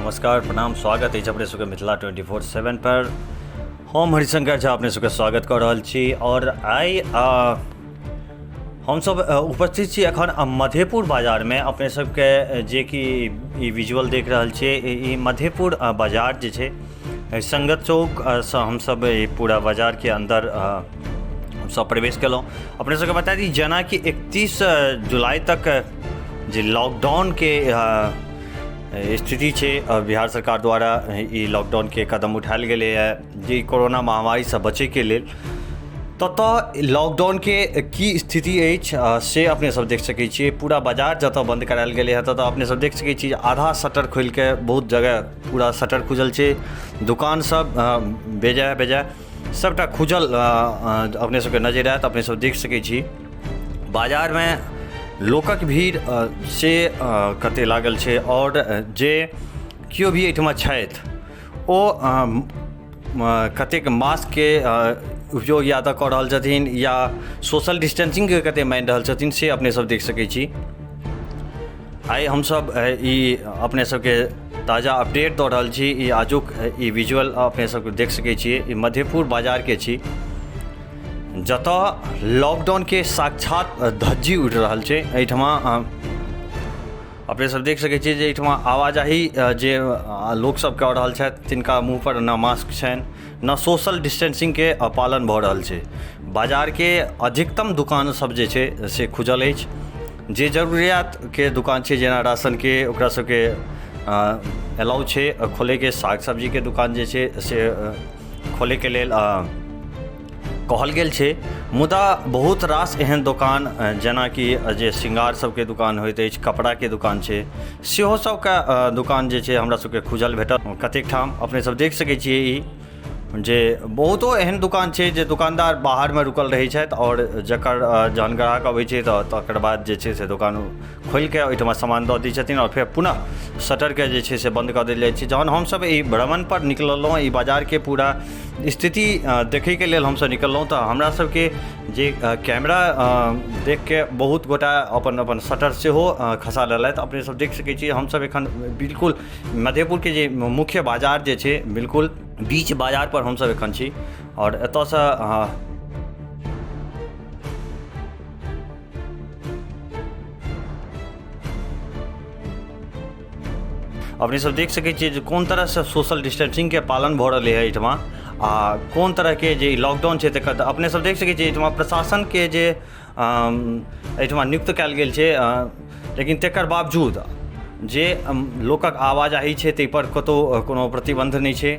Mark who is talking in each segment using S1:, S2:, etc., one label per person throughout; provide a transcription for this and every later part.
S1: नमस्कार प्रणाम स्वागत अछि अपने सबके मिथिला 24/7 पर। हम हरिशंकर झा अपने सबके स्वागत कर रहल छी और आइ हम सब उपस्थित छी एखन मधेपुर बाजार में। अपने सबके जे कि ई विजुअल देख रहल छियै ई मधेपुर बाजार जे छै संगत चौक से हम सब पूरा बाजार के अंदर हम सब प्रवेश केलहुँ। अपने सबके बता दी जेना कि 31 जुलाई तक जे लॉकडाउन के स्थिति छै बिहार सरकार द्वारा ई लॉकडाउन के कदम उठायल गेलै है जे कोरोना महामारी से बचे के लेल। ततः लॉकडाउन के की स्थिति अछि से अपने सब देख सकै छियै। पूरा बाजार जतऽ बंद करायल गेलै है ततऽ अपने सब देख सकै छियै आधा शटर खोलि के बहुत जगह पूरा शटर खुजल छै। दुकान सब बेजाय सबटा खुजल अपने सबके नजर आयत। अपने सब देख सकै छी बाजार में लोकक भीड़ से कते लागल छै और जे केओ भी एहिठमा छथि ओ कतेक मास्क के उपयोग या तऽ कऽ रहल छथिन या सोशल डिस्टेंसिंग के कते मानि रहल छथिन से अपने सब देख सकै छी। आइ हमसब ई अपने सबके ताज़ा अपडेट दऽ रहल छी। ई आजुक ई विजुअल अपने सबके देख सकै छियै ई मधेपुर बाजार के छी जतऽ लॉकडाउन के साक्षात धज्जी उड़ि रहल छै। एहिठमा अपने सब देख सकै छियै जे एहिठमा आवाजाही जे लोक सब कऽ रहल छथि तिनका मुँह पर न मास्क छनि न सोशल डिस्टेंसिंग के पालन भऽ रहल छै। बाजार के अधिकतम दुकान सब जे छै से खुजल अछि। जे जरूरियात के दुकान छै जेना राशन के ओकरा सबके अलाउ छै खोले के। साग सब्जी के दुकान जे छै से खोले के लेल कहल गेल छै। मुदा बहुत रास एहन दुकान जेना कि जे श्रृंगार सबके दुकान होइत अछि कपड़ा के दुकान छै सेहो सबके दुकान जे छै हमरा सबके खुजल भेटल कतेक ठाम। अपने सब देख सकै छियै ई जे बहुतो एहन दुकान छै जे दुकानदार बाहर में रुकल रहै छथि और जकर जहन ग्राहक अबै छै तऽ तकर बाद जे छै से दुकान खोलि के ओहिठमा सामान दऽ दै छथिन और फेर पुनः शटर के जे छै से बंद कऽ देल जाइ छै। जहन हमसब ई भ्रमण पर निकललहुँ ई बाजार के पूरा स्थिति देखै के लेल हमसब निकललहुँ तऽ हमरा सबके जे कैमरा देख के बहुत गोटा अपन अपन शटर सेहो खसा लेलथि। अपने सब देख सकै छियै हमसब एखन बिल्कुल मधेपुर के जे मुख्य बाजार जे छै बिल्कुल बीच बाजार पर हमसब एखन छी और एतऽसँ अपने सब देख सकै छियै जे कोन तरह से सोशल डिस्टेंसिंग के पालन भऽ रहलै है एहिठमा आ कोन तरह के जे लॉकडाउन छै तकर अपने सब देख सकै छियै एहिठमा प्रशासन के जे एहिठमा नियुक्त कयल गेल छै लेकिन तकर बावजूद जे लोकक आवाजाही छै ताहि पर कतहु कोनो प्रतिबंध नहि छै।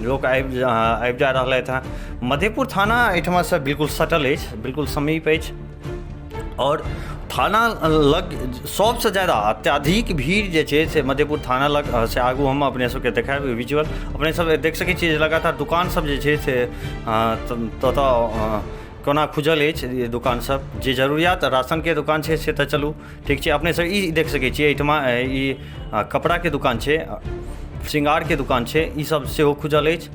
S1: लोक आबि जा रहलथि हैं। मधेपुर थाना एहिठमा से बिल्कुल सटल अछि बिल्कुल समीप अछि और थाना लग सबसे ज़्यादा अत्याधिक भीड़ जे छै से मधेपुर थाना लग से आगू हम अपने सबके देखायब विजुअल। अपने सब देख सकै छियै लगातार दुकान सब जे छै से ततऽ कोना खुजल अछि दुकान सब। जे जरूरियात राशन के दुकान छै से तऽ चलू ठीक छै। अपने सब ई देख सकै छियै एहिठमा ई कपड़ा के दुकान छै श्रृंगार के दुकान छै ई सब सेहो खुजल अछि।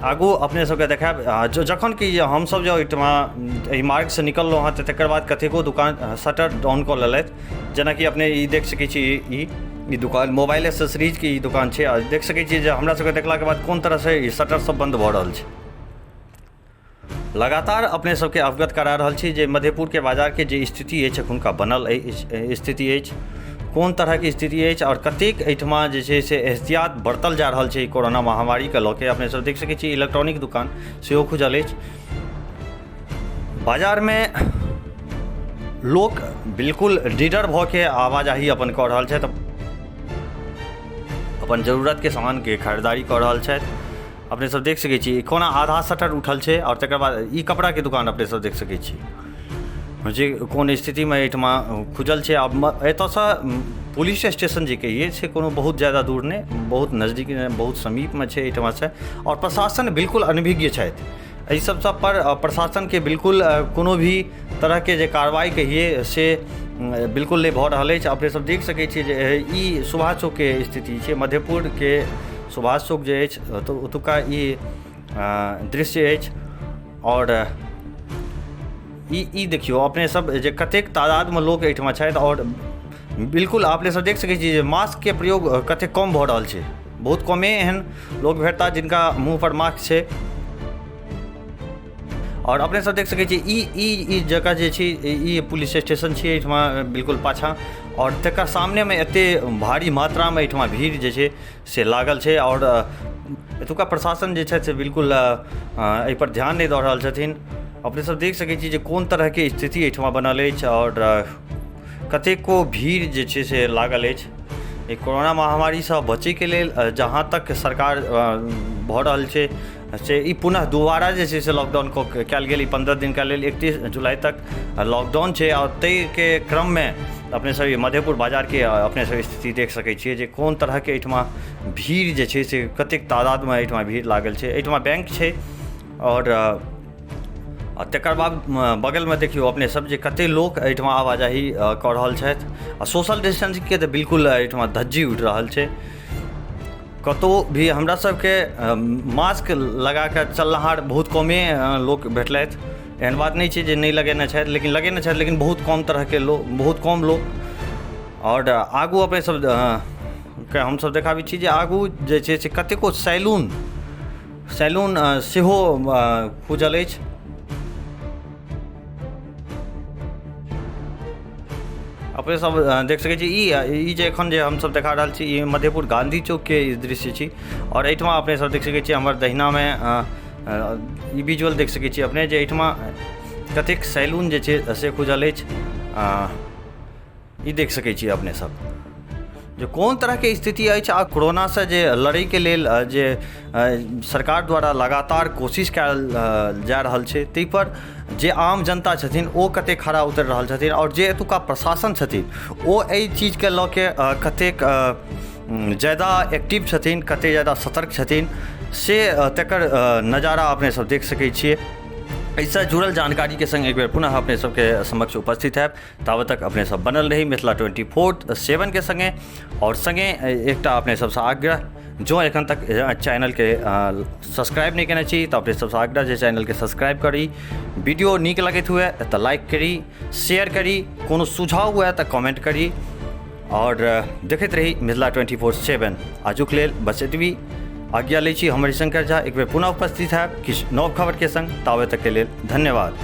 S1: आगू अपने सबके देखायब जखन कि हमसब जो एहिठमा एहि मार्ग से निकललहुँ हँ तकर बाद कतेको दुकान शटर डाउन कऽ लेलथि। जेना कि अपने ई देख सकै छी ई दुकान मोबाइल एसेसरीज के ई दुकान छै और देख सकै छियै जे हमरा सबके देखलाके बाद कोन तरह से ई शटर सब बंद भऽ रहल छै। लगातार अपने सबके अवगत करा रहल छी जे मधेपुर के बाजार के जे स्थिति अछि एखुनका बनल स्थिति अछि कोन तरह के स्थिति अछि और कतेक एहिठमा जे छै से एहतियात बरतल जा रहल छै कोरोना महामारी के लऽ के। अपने सब देख सकै छी इलेक्ट्रॉनिक दुकान सेहो खुजल अछि। बाजार में लोक बिल्कुल निडर भऽ के आवाजाही अपन कऽ रहल छथि अपन जरूरत के सामान के खरीदारी कऽ रहल छथि। अपने सब देख सकै छी कोना आधा शटर उठल छै और तकर बाद ई कपड़ा के दुकान अपने सब देख सकै छी जे कोन स्थिति में एहिठमा खुजल छै। आब एतऽसँ पुलिस स्टेशन जे कहिए से कोनो बहुत ज़्यादा दूर नहीं बहुत नज़दीक बहुत समीप में छै एहिठमा से और प्रशासन बिल्कुल अनभिज्ञ छथि एहि सब पर। प्रशासन के बिल्कुल कोनो भी तरह के जे कार्रवाई कहिए से बिल्कुल नहीं भऽ रहल अछि। अपने सब देख सकै छियै जे ई सुभाष चौक के स्थिति छै मधेपुर के सुभाष चौक जे अछि ओतुका ई दृश्य अछि और ई देखियो अपने सब जे कतेक तादाद में लोक एहिठमा छथि और बिल्कुल अपने सब देख सकै छी जे मास्क के प्रयोग कते कम भऽ रहल छै। बहुत कमे एहन लोग भेटता जिनका मुँह पर मास्क छै। और अपने सब देख सकै छी ई जगह जे छी ई पुलिस स्टेशन छियै एहिठमा बिल्कुल पाछा, और तकर सामने में एते भारी मात्रा में एहिठमा भीड़ जे छै से लागल छै। और एतुका प्रशासन जे छै से बिल्कुल एहि पर ध्यान नहीं दऽ रहल छथिन। अपने सब देख सकै छी जे कोन तरह के स्थिति एहिठमा बनल अछि और कतेको भीड़ जे छै से लागल अछि। कोरोना महामारी से बचे के लेल जहाँ तक सरकार भऽ रहल छै से ई पुनः दोबारा जे छै से लॉकडाउन कयल गेल। 15 दिन का लेल 31 जुलाई तक लॉकडाउन छै। और तय के क्रम में अपने सब मधेपुर बाजार के अपने सब स्थिति देख सकै छियै जे कोन तरह के एहिठमा भीड़ जे छै से कतेक तादाद में एहिठमा भीड़ लागल छै। एहिठमा बैंक छै और तकर बाद बगल में देखियो अपने सब जे कते लोग एहिठमा आवाजाही कऽ रहल छथि। आ सोशल डिस्टेंसिंग के तऽ बिल्कुल एहिठमा धज्जी उठि रहल छै। कतौ भी हमरा सबके मास्क लगा कऽ चलनिहार बहुत कमे लोग भेटलथि। एहन बात नहीं छै जे नहीं लगेने छथि, लेकिन लगेने छथि, लेकिन बहुत कम तरह के लोग, बहुत कम लोग। और आगू अपने सब के हम सब देखाबी छी जे आगू जे छै से कतेको सैलून सेहो खुजल अछि। अपने सब देख सकै छी ई जे एखन जे हम सब देखा रहल छी ई मधेपुर गांधी चौक के दृश्य छी। और एहिठमा अपने सब देख सकै छी हमर दहिना में ई विजुअल देख सकै छी अपने जे एहिठमा कतेक सैलून जे छै से खुजल अछि। ई देख सकै छी अपने सब जो कोन तरह के स्थिति अछि। आ कोरोना से जे लड़ै के लेल जे सरकार द्वारा लगातार कोशिश कयल जा रहल छै ताहि पर जे आम जनता छथिन ओ कते खड़ा उतरि रहल छथिन। और जे एतुका प्रशासन छथिन ओ एहि चीज के लऽ के कतेक ज़्यादा एक्टिव छथिन, कते ज़्यादा सतर्क छथिन से तकर नज़ारा अपने सब देख सकै छियै। इससे जुड़ल जानकारी के संग एक बेर पुनः अपने सबके समक्ष उपस्थित है। ताबत तक अपने सब बनल रही मिथिला 24/7 के संगे। और संगे एकटा अपने सबसे आग्रह, जो एखन तक चैनल के सब्सक्राइब नहीं करने छी तो अपने सबसे आग्रह जे चैनल के सब्सक्राइब करी। वीडियो नीक लगैत हुए तो लाइक करी, शेयर करी, कोनो सुझाव हुए तो कमेंट करी। और देखते रही मिथिला 24/7। आजुक लेल बस एतबी आज्ञा लै छी। हम हरिशंकर झा एक बेर पुनः उपस्थित है किछु नव खबर के संग। ताबे तक के लेल धन्यवाद।